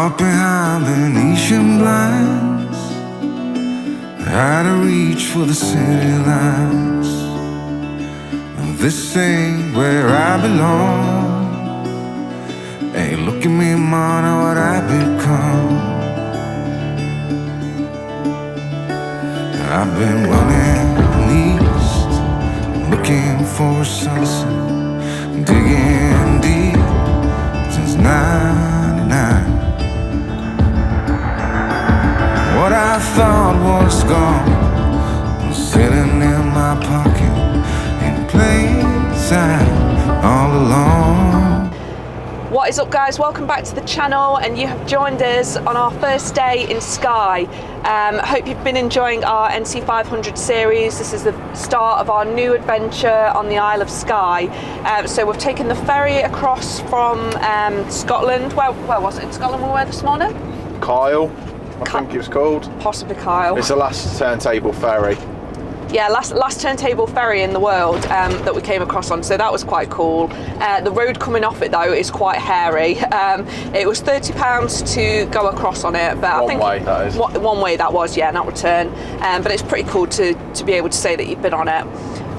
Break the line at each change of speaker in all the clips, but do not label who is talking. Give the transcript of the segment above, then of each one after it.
Caught behind Venetian blinds, out of reach for the city lights. This ain't where I belong. Hey, look at me, man, what I've become. I've been running east, looking for a sunset, digging deep since '99. What I thought was gone was sitting in my pocket in plain sight all along.
What is up, guys? Welcome back to the channel, and you have joined us on our first day in Skye. Hope you've been enjoying our NC 500 series. This is the start of our new adventure on the Isle of Skye. So we've taken the ferry across from Scotland. Where was it in Scotland we were this morning?
Kyle, I think it was called.
Possibly Kyle.
It's the last turntable ferry.
Yeah, last turntable ferry in the world that we came across on, so that was quite cool. The road coming off it though is quite hairy. It was £30 to go across on it, but I think
one way that is.
One way that was, yeah, not return. But it's pretty cool to be able to say that you've been on it.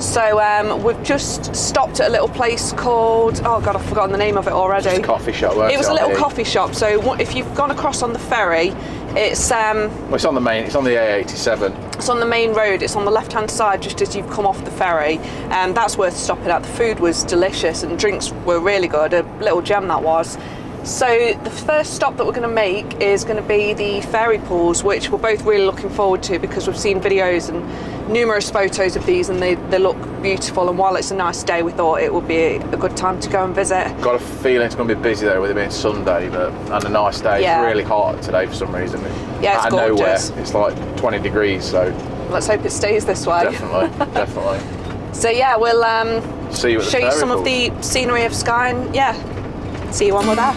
So we've just stopped at a little place called, oh god, I've forgotten the name of it already.
Just a coffee shop.
It was a little coffee shop. So if you've gone across on the ferry, it's
well, it's on the main. It's on the A87.
It's on the main road. It's on the left-hand side, just as you've come off the ferry. That's worth stopping at. The food was delicious and drinks were really good. A little gem that was. So the first stop that we're going to make is going to be the fairy pools, which we're both really looking forward to because we've seen videos and numerous photos of these, and they look beautiful. And while it's a nice day, we thought it would be a good time to go and visit.
Got a feeling it's going to be busy though, with it being Sunday, and a nice day.
Yeah.
It's really hot today for some reason.
Yeah, it's
out of
gorgeous.
nowhere, it's like 20 degrees. So
let's hope it stays this way.
definitely.
So yeah, we'll
See you at the
show you
ferry
some of
pools.
the scenery of Skye, and yeah, see you when we're there.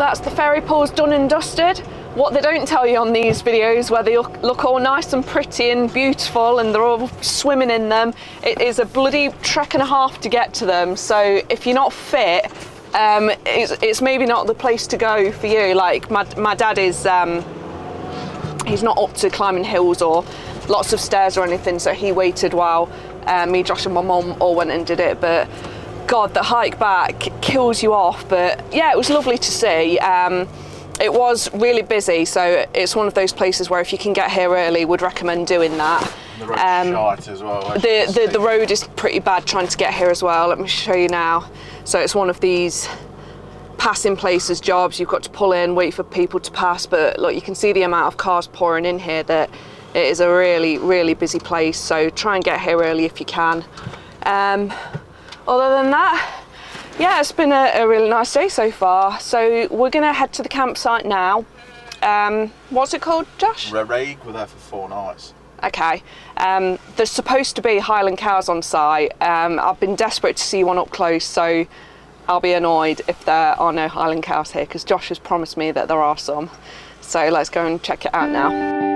that's the ferry pool's done and dusted. What they don't tell you on these videos, where they look all nice and pretty and beautiful and they're all swimming in them, it is a bloody trek and a half to get to them. So if you're not fit, it's maybe not the place to go for you. Like my dad is, he's not up to climbing hills or lots of stairs or anything, so he waited while me, Josh and my mum all went and did it. But God, the hike back kills you off. But yeah, it was lovely to see. It was really busy, so it's one of those places where if you can get here early, would recommend doing that.
The road's shite as well.
The road is pretty bad trying to get here as well. Let me show you now. So it's one of these passing places jobs. You've got to pull in, wait for people to pass, but look, you can see the amount of cars pouring in here, that it is a really, really busy place. So try and get here early if you can. Other than that, yeah, it's been a really nice day so far. So we're gonna head to the campsite now. What's it called, Josh?
Raig, we're there for 4 nights.
Okay. There's supposed to be Highland cows on site. I've been desperate to see one up close, so I'll be annoyed if there are no Highland cows here, because Josh has promised me that there are some. So let's go and check it out now.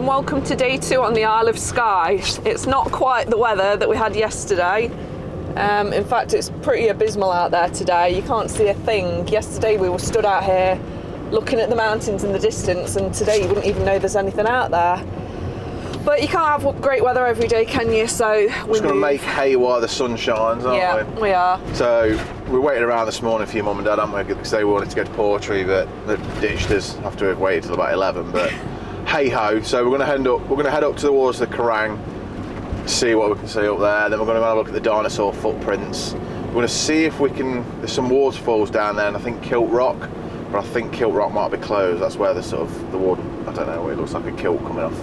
Welcome to day 2 on the Isle of Skye. It's not quite the weather that we had yesterday. In fact, it's pretty abysmal out there today. You can't see a thing. Yesterday we were stood out here looking at the mountains in the distance, and today you wouldn't even know there's anything out there. But you can't have great weather every day, can you? So we're
just going to make hay while the sun shines, aren't we?
Yeah, we are.
So we waited around this morning for your mum and dad, haven't we? Because they wanted to go to Portree, but they ditched us after we've waited till about 11. But hey ho! So we're going to head up. We're going to head up towards the Kerrang, see what we can see up there. Then we're going to have a look at the dinosaur footprints. We're going to see if we can. There's some waterfalls down there, and I think Kilt Rock, but I think Kilt Rock might be closed. That's where the sort of the water. I don't know. It looks like a kilt coming off.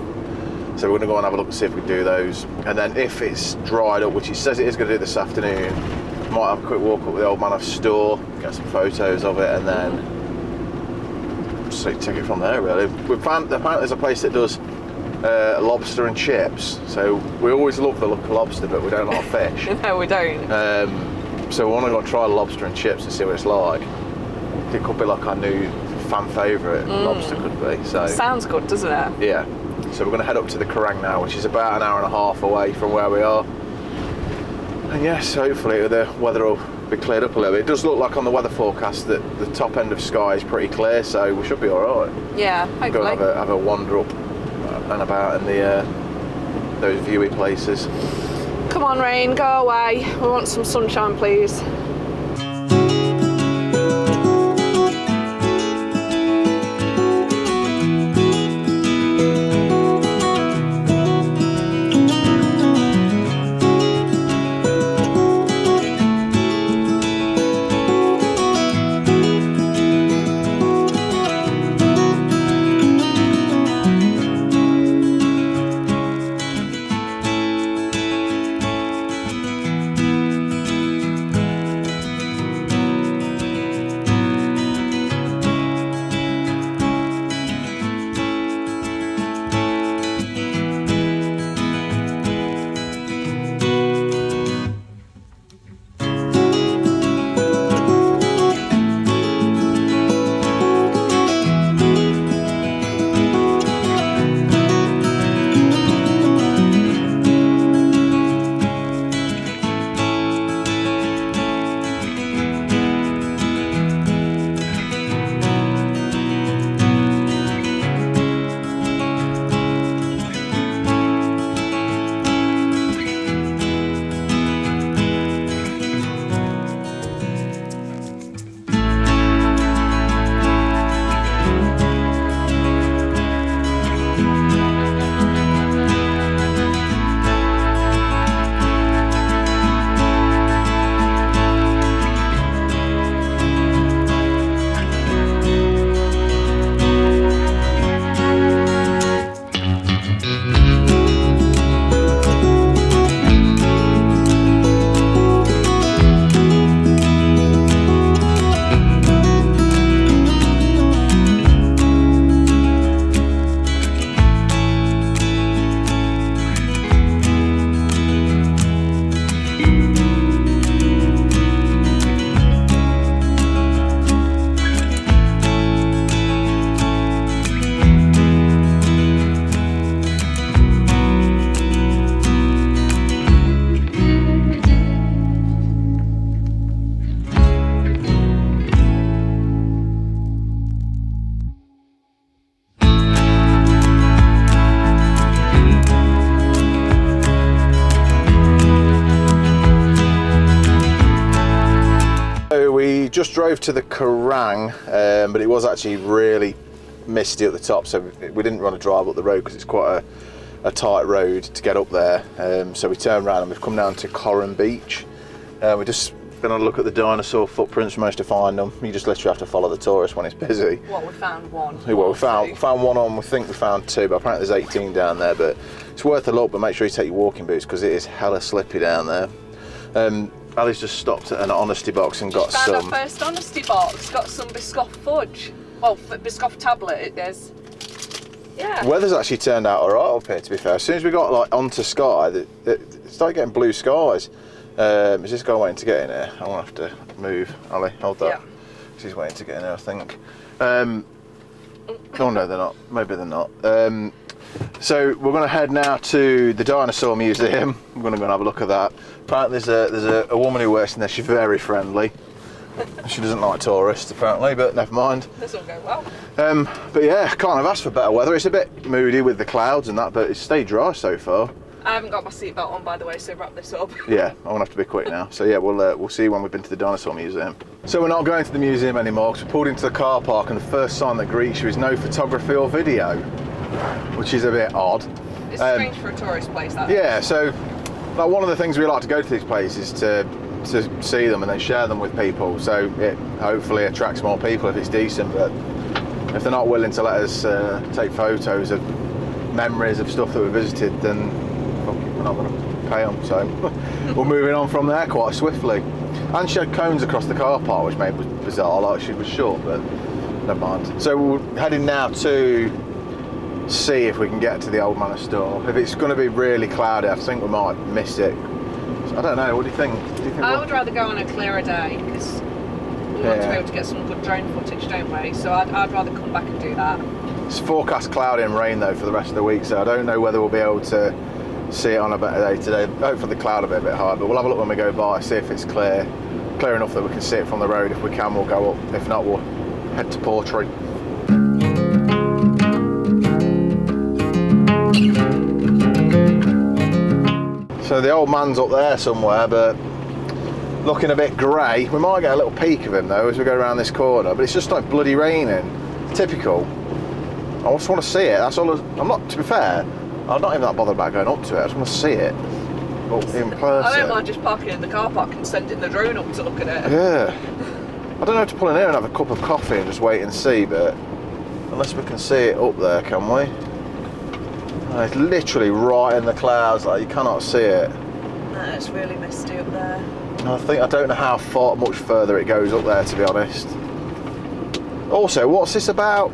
So we're going to go and have a look and see if we can do those. And then if it's dried up, which he says it is going to do this afternoon, Might have a quick walk up with the Old Man of Storr, get some photos of it, and then so take it from there. Really, we found apparently there's a place that does lobster and chips. So we always love the look of lobster, but we don't like fish.
No, we don't.
So we want to go and try the lobster and chips and see what it's like. It could be like our new fan favourite. Lobster could be. So
sounds good, doesn't it?
yeah. So we're going to head up to the Kerrang now, which is about an hour and a half away from where we are. And yes, hopefully the weather will be cleared up a little bit. It does look like on the weather forecast that the top end of Skye is pretty clear, so we should be all right.
Yeah, hopefully.
Go and have a wander up and about in the those viewy places.
Come on, rain, go away. We want some sunshine, please.
Just drove to the Kerrang, but it was actually really misty at the top, so we didn't want to drive up the road because it's quite a tight road to get up there. So we turned around and we've come down to Corran Beach. We're just going to look at the dinosaur footprints. We managed to find them. You just literally have to follow the tourist when it's busy.
Well, we found one.
Well, we found one on, we think we found two, but apparently there's 18 down there. But it's worth a look, but make sure you take your walking boots because it is hella slippy down there. Ali's just stopped at an honesty box and got
found
some.
Our first honesty box. Got some Biscoff fudge. Well, Biscoff tablet. It is. Yeah.
Weather's actually turned out alright up here, to be fair. As soon as we got like onto Skye, it started getting blue skies. Is this guy waiting to get in here? I'm gonna have to move. Ali, hold that. Yeah. She's waiting to get in here, I think. Oh no, they're not. Maybe they're not. So we're going to head now to the Dinosaur Museum. We're going to go and have a look at that. Apparently there's a woman who works in there. She's very friendly. She doesn't like tourists apparently, but never mind.
This will go well.
But yeah, can't have asked for better weather. It's a bit moody with the clouds and that, but it's stayed dry so far.
I haven't got my seatbelt on, by the way, so wrap this up.
Yeah, I'm gonna have to be quick now. So yeah, we'll see when we've been to the Dinosaur Museum. So we're not going to the museum anymore because we pulled into the car park and the first sign that greets you is no photography or video, which is a bit odd.
It's strange for a tourist place, that.
Yeah, so like one of the things we like to go to these places to see them and then share them with people. So it hopefully attracts more people if it's decent. But if they're not willing to let us take photos of memories of stuff that we visited, then we're not going to pay them. So we're moving on from there quite swiftly. And she had cones across the car park, which made it bizarre, like she was short, but never mind. So we're heading now to see if we can get to the Old Man of Storr. If it's going to be really cloudy, I think we might miss it. So I don't know, what do you think?
I would rather go on a clearer day, because we want to be able to get some good drone footage, don't we? So I'd rather come back and do that.
It's forecast cloudy and rain though for the rest of the week, so I don't know whether we'll be able to see it on a better day today. Hopefully the cloud will be a bit higher, but we'll have a look when we go by, see if it's clear enough that we can see it from the road. If we can, we'll go up. If not, we'll head to Portree. So the old man's up there somewhere, but looking a bit grey. We might get a little peek of him though as we go around this corner, but it's just like bloody raining. Typical. I just want to see it. That's all. I'm not. To be fair, I'm not even that bothered about going up to it. I just want to see it. But in person.
I don't mind just parking in the car park and sending the drone up to look at it.
Yeah. I don't know if to pull in here and have a cup of coffee and just wait and see, but unless we can see it up there, can we? Oh, it's literally right in the clouds. Like you cannot see it.
No, it's really misty up there.
I don't know how much further it goes up there, to be honest. Also, what's this about?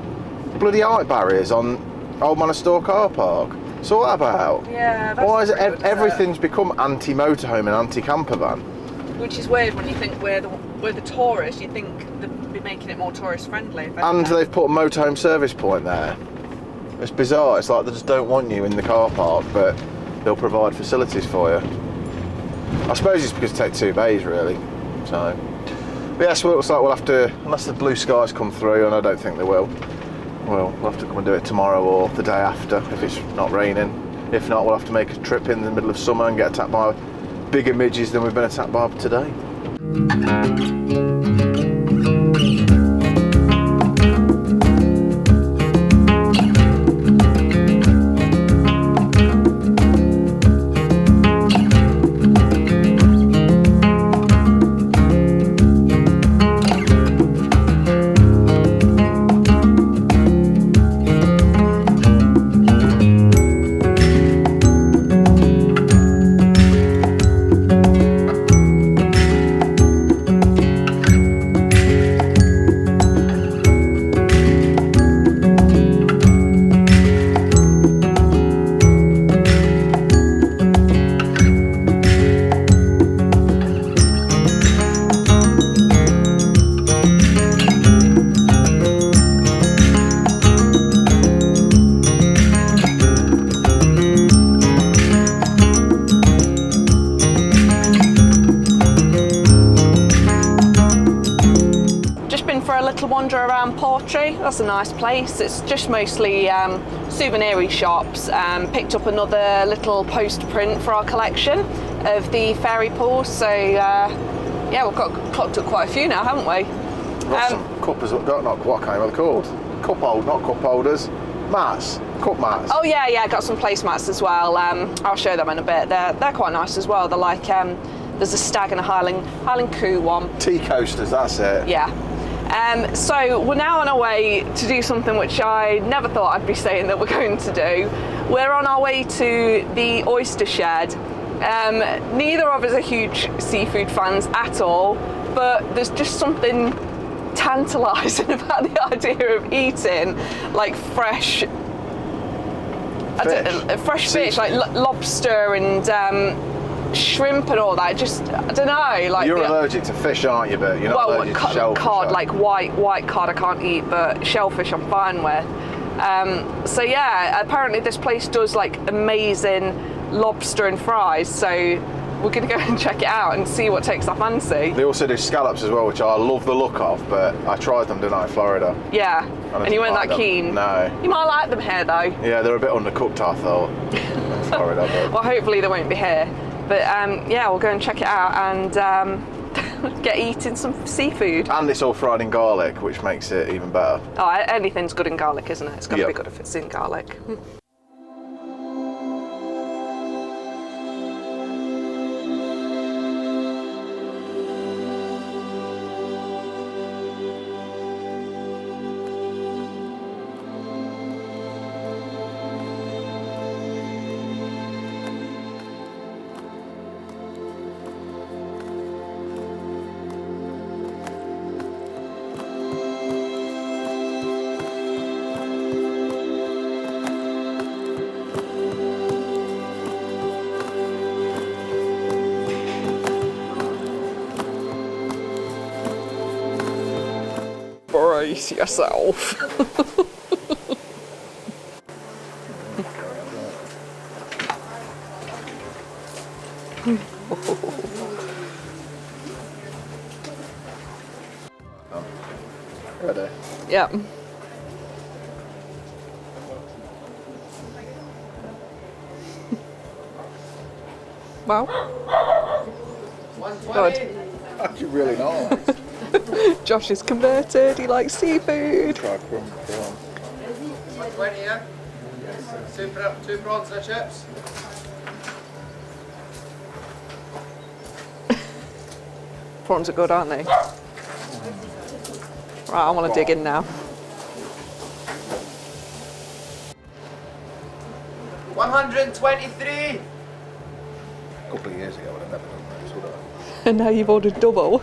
Bloody height barriers on Old Man of Storr car park. So what about?
Yeah, that's
why is it
pretty good,
everything's become anti-motorhome and anti-camper van?
Which is weird when you think we're the tourists. You think they'd be making it more tourist friendly.
And they've put a motorhome service point there. It's bizarre. It's like they just don't want you in the car park, but they'll provide facilities for you. I suppose it's because it takes 2 bays, really. So, but yeah, so it looks like we'll have to, unless the blue skies come through, and I don't think they will. We'll have to come and do it tomorrow or the day after if it's not raining. If not, we'll have to make a trip in the middle of summer and get attacked by bigger midges than we've been attacked by today.
Wander around Portree. That's a nice place. It's just mostly souvenir shops. Picked up another little poster print for our collection of the fairy pools. So yeah, we've clocked up quite a few now, haven't we?
Got some cuppers, not what kind of called? Not cup holders. Mats, cup mats.
Oh yeah, got some placemats as well. I'll show them in a bit. They're quite nice as well. They're like there's a stag and a Highland Coo one.
Tea coasters, that's it.
Yeah. So we're now on our way to do something which I never thought I'd be saying that we're going to do. We're on our way to the Oyster shed. Neither of us are huge seafood fans at all, but there's just something tantalising about the idea of eating like fresh fish, like lobster and shrimp and all that. I don't know. Like
you're allergic to fish, aren't you? But you're not allergic to shellfish.
Cod, like white cod, I can't eat, but shellfish I'm fine with. So yeah, apparently this place does like amazing lobster and fries. So we're gonna go and check it out and see what takes our fancy.
They also do scallops as well, which I love the look of, but I tried them tonight in Florida.
Yeah, and you weren't that keen?
No.
You might like them here though.
Yeah, they're a bit undercooked, I thought, in Florida. But...
well, hopefully they won't be here. But yeah, we'll go and check it out and get eating some seafood.
And it's all fried in garlic, which makes it even better.
Oh, anything's good in garlic, isn't it? It's got to be good if it's in garlic. brace yourself.
Ready?
Yeah. Wow. Good.
Actually really nice.
Josh is converted, he likes seafood.
Try prawn.
120, yeah? Two prawns, no chips.
Prawns are good, aren't they? Right, I want to dig in now.
123.
A couple of years ago, I would have never done this, would I?
And now you've ordered double.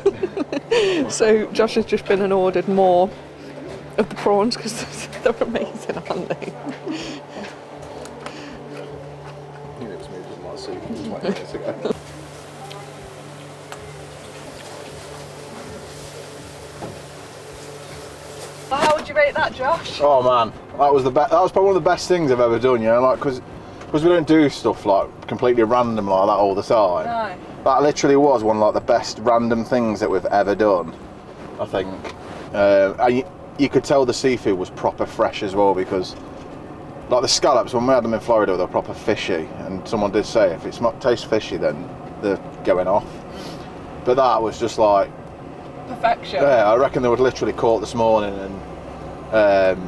So Josh has just been and ordered more of the prawns because they're amazing, aren't they?
You know, it was me just like soup 20 minutes ago.
How would you rate that, Josh?
Oh man, that was probably one of the best things I've ever done. You know, like because we don't do stuff like completely random like that all the time.
No.
That literally was one of like the best random things that we've ever done, I think. And you could tell the seafood was proper fresh as well, because like the scallops, when we had them in Florida, they were proper fishy, and someone did say if it's not tastes fishy, then they're going off. But that was just like
Perfection.
yeah, I reckon they were literally caught this morning and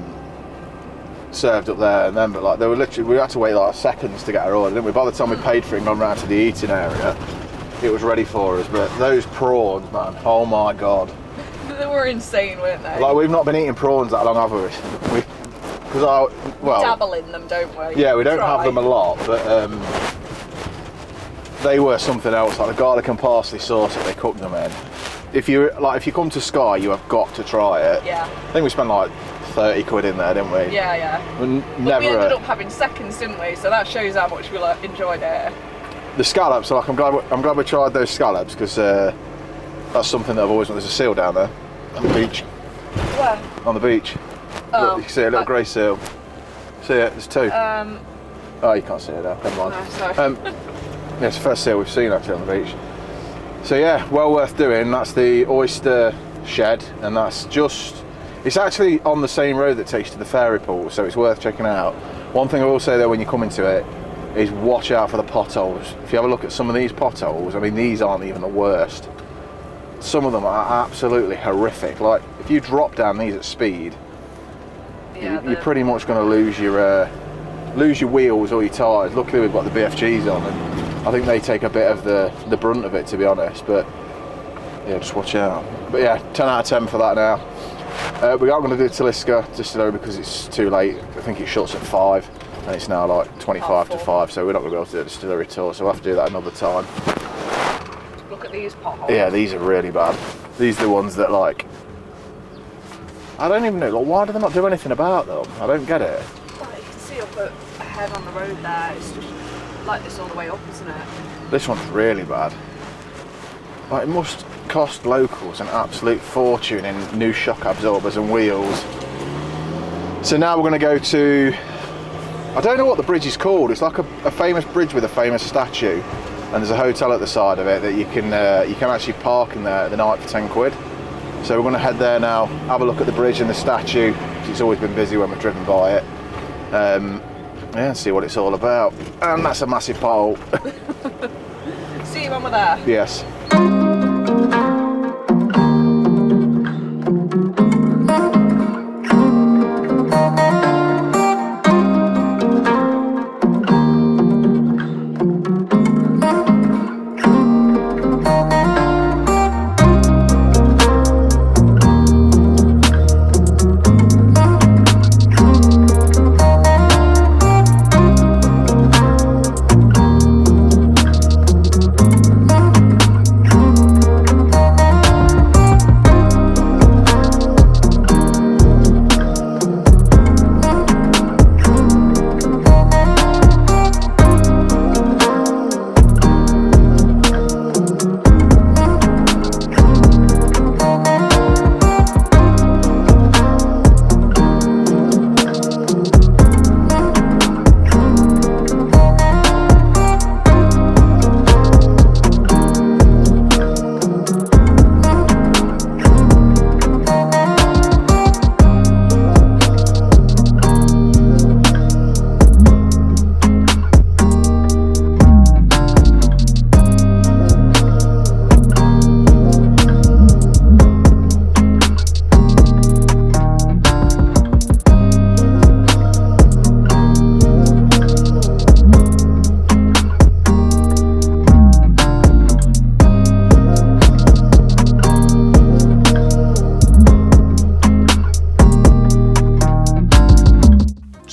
served up there, and then, but like they were literally, we had to wait like seconds to get our order, didn't we? By the time we paid for it and gone round to the eating area, it was ready for us. But those prawns, man, oh my god,
They were insane, weren't they?
like we've not been eating prawns that long, have we? Because I
dabble in them, don't we?
yeah, we don't have them a lot, but they were something else. Like the garlic and parsley sauce that they cooked them in. If you come to Skye, you have got to try it.
Yeah.
I think we spent like 30 quid in there, didn't we?
Yeah, yeah. But
Never.
we ended up having seconds, didn't we? So that shows how much we enjoyed it.
The scallops, like I'm glad we tried those scallops, because that's something that I've always wanted. There's a seal down there on the beach.
Where?
On the beach.
Oh,
Look, you can see a little grey seal. See it? There's two. Oh, you can't see it now. Never mind.
No, sorry.
Yeah, it's the first seal we've seen actually on the beach. So yeah, well worth doing. That's the Oyster shed, and that's just, it's actually on the same road that takes to the ferry pool, so it's worth checking out. One thing I will say though, when you come into it, is watch out for the potholes. If you have a look at some of these potholes, I mean, these aren't even the worst. Some of them are absolutely horrific. Like if you drop down these at speed,
Yeah,
you're pretty much going to lose your wheels or your tyres. Luckily we've got the BFGs on, and I think they take a bit of the brunt of it, to be honest. But yeah, just watch out. But yeah, 10 out of 10 for that now. We are going to do Taliska distillery because it's too late. I think it shuts at 5 and it's now like 25 to 5, so we're not going to be able to do a distillery tour, so we'll have to do that another time.
Look at these potholes.
Yeah, these are really bad. These are the ones that, like, I don't even know, like, why do they not do anything about them? I don't get it.
Well, you can see up ahead on the road there, it's just like this all the way up, isn't it?
This one's really bad. Like, it must cost locals an absolute fortune in new shock absorbers and wheels. So now we're going to go to, I don't know what the bridge is called. It's like a famous bridge with a famous statue, and there's a hotel at the side of it that you can actually park in there at the night for 10 quid. So we're going to head there now, have a look at the bridge and the statue, because it's always been busy when we've driven by it. Yeah, see what it's all about. And that's a massive pole.
See you when we're there.
Yes.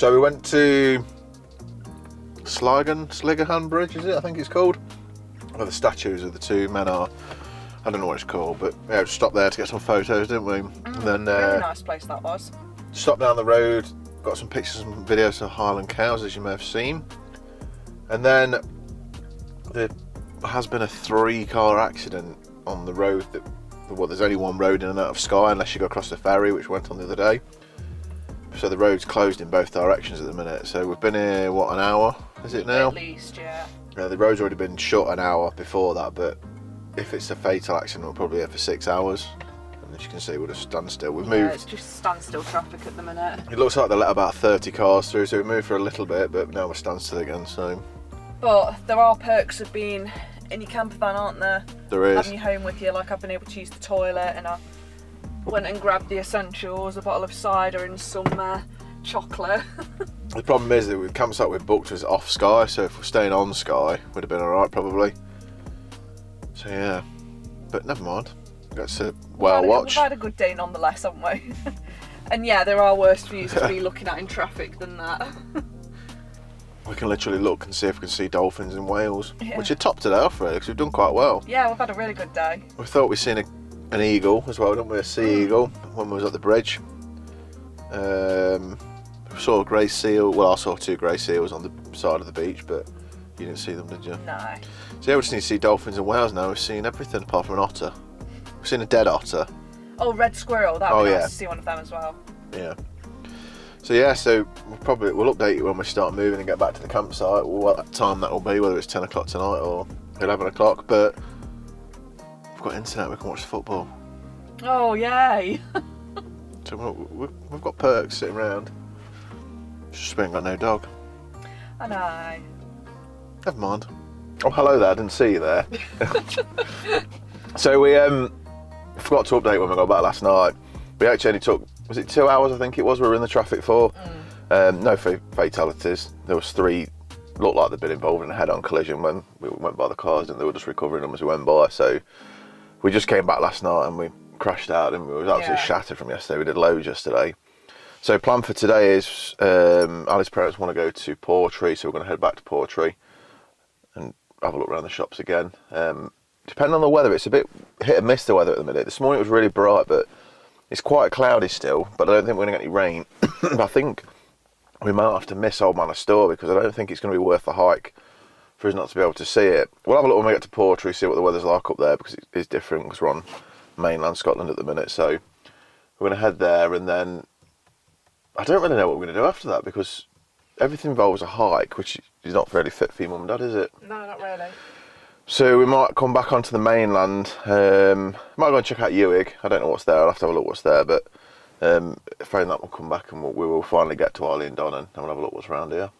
So we went to Sligahan Bridge, is it? I think it's called. Where the statues of the two men are. I don't know what it's called, but yeah, we stopped there to get some photos, didn't we? And then
Really nice place that was.
stopped down the road, got some pictures and videos of Highland cows, as you may have seen. And then there has been a 3-car accident on the road. Well, there's only one road in and out of Skye, unless you go across the ferry, which went on the other day. So the road's closed in both directions at the minute. So we've been here, what, an hour, is it now?
At least, yeah.
The road's already been shut an hour before that, but if it's a fatal accident, we'll probably be here for 6 hours. And as you can see, we're just standstill. We've
Yeah,
moved.
it's just standstill traffic at the minute.
It looks like they let about 30 cars through, so we moved for a little bit, but now we're standstill again, so.
But there are perks of being in your camper van, aren't there?
There is.
Having your home with you, like I've been able to use the toilet, and I went and grabbed the essentials, a bottle of cider and some chocolate.
The problem is that the campsite we booked was off Skye, so if we're staying on Skye, we'd have been alright probably. So yeah, but never mind. That's a well watch.
We've had a good day nonetheless, haven't we? And yeah, there are worse views to be looking at in traffic than that.
We can literally look and see if we can see dolphins in Wales,
Yeah.
which are topped it off really, because we've done quite well.
Yeah, we've had a really good day.
We thought we'd seen an eagle as well, didn't we? A sea eagle when we was at the bridge. We saw a grey seal. Well, I saw 2 grey seals on the side of the beach, but you didn't see them, did you?
No.
So yeah, we just need to see dolphins in Wales now. We've seen everything apart from an otter. We've seen a dead otter.
Oh, red squirrel. That'd be
yeah.
nice to see one of them as well.
Yeah. So yeah, so we'll update you when we start moving and get back to the campsite. What time that will be, whether it's 10 o'clock tonight or 11 o'clock. But we've got internet. We can watch the football.
Oh, yay.
So we've got perks sitting around. Just we ain't got no dog.
I know.
Never mind. Oh, hello there. I didn't see you there. So we forgot to update when we got back last night. We actually only took, was it 2 hours? I think it was. We were in the traffic for. No fatalities. There was 3 looked like they'd been involved in a head-on collision when we went by the cars, and they were just recovering them as we went by. So we just came back last night and we crashed out, and we were absolutely shattered from yesterday. We did loads yesterday. So plan for today is Ali's parents want to go to Portree, so we're going to head back to Portree and have a look around the shops again. Depending on the weather, it's a bit hit and miss the weather at the minute. This morning it was really bright, but it's quite cloudy still, but I don't think we're going to get any rain. I think we might have to miss Old Man of Storr because I don't think it's going to be worth the hike for us not to be able to see it. We'll have a look when we get to Portree, see what the weather's like up there, because it is different because we're on mainland Scotland at the minute. So we're going to head there, and then I don't really know what we're going to do after that because everything involves a hike, which is not really fit for your mum and dad, is it?
No, not really.
So we might come back onto the mainland. Might go and check out Ewig. I don't know what's there. I'll have to have a look what's there. But failing that, we'll come back and we will finally get to Arley and Donnan, and we'll have a look what's around here.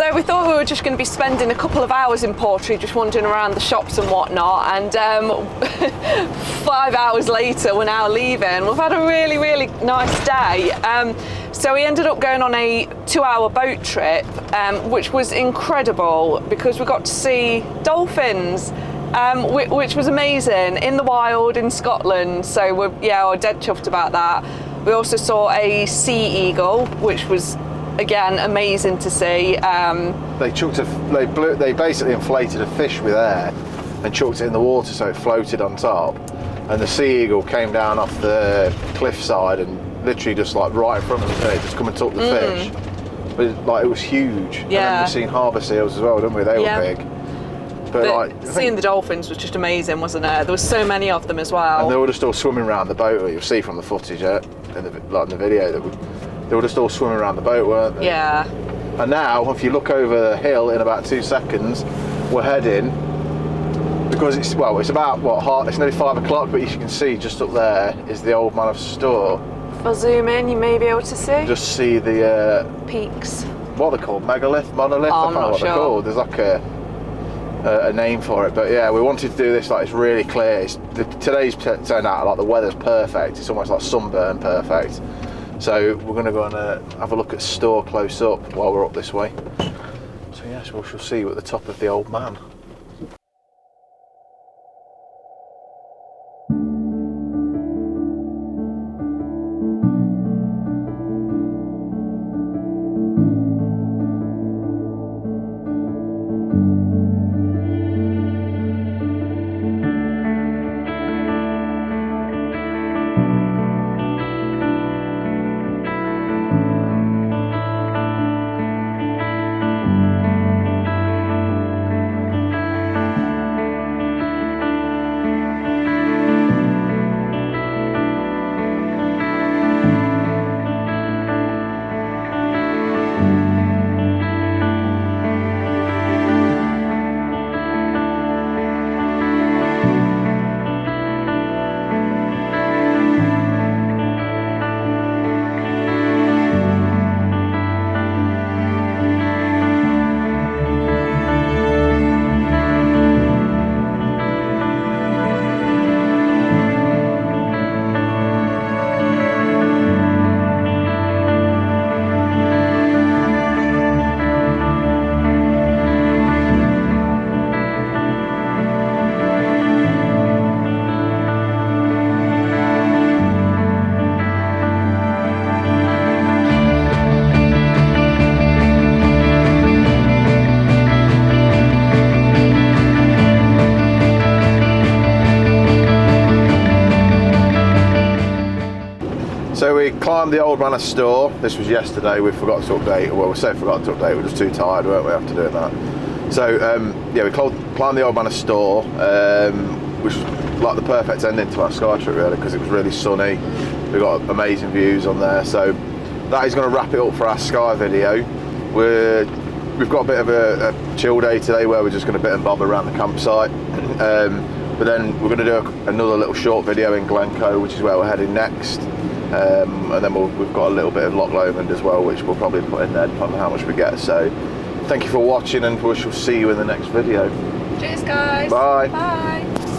So we thought we were just going to be spending a couple of hours in Portree, just wandering around the shops and whatnot, and 5 hours later we're now leaving. We've had a really, really nice day. So we ended up going on a 2-hour boat trip, which was incredible because we got to see dolphins, which was amazing, in the wild in Scotland. So we're dead chuffed about that. We also saw a sea eagle, which was again amazing to see.
They basically inflated a fish with air and chucked it in the water so it floated on top, and the sea eagle came down off the cliffside and literally just like right in front of us, just come and took the fish. But like, it was huge. And then we've seen harbour seals as well, didn't we? They were big. But like,
seeing the dolphins was just amazing, wasn't it? There was so many of them as well.
And they were just all swimming around the boat. You'll see from the footage, in the video, that they were just all swimming around the boat, weren't they?
Yeah.
And now, if you look over the hill in about 2 seconds, we're heading, because it's about it's nearly 5 o'clock, but as you can see just up there is the Old Man of Storr.
If I zoom in, you may be able to see.
Just see the
peaks.
What are they called? Megalith, monolith? I don't know what they're called. There's like a name for it, but yeah, we wanted to do this like it's really clear. Today's turned out like the weather's perfect. It's almost like sunburn perfect. So we're going to go and have a look at Storr close up while we're up this way. So yes, we shall see you at the top of the Old Man. So we climbed the Old Man of Storr. This was yesterday. We forgot to update. Well, we said forgot to update. We're just too tired, weren't we, after doing that? So yeah, we climbed the Old Man of Storr, which was like the perfect ending to our Skye trip, really, because it was really sunny. We got amazing views on there. So that is going to wrap it up for our Skye video. We've got a bit of a chill day today where we're just going to bit and bob around the campsite. But then we're going to do another little short video in Glencoe, which is where we're heading next. And then we've got a little bit of Loch Lomond as well, which we'll probably put in there depending on how much we get. So thank you for watching, and we shall see you in the next video.
Cheers, guys.
Bye.
Bye.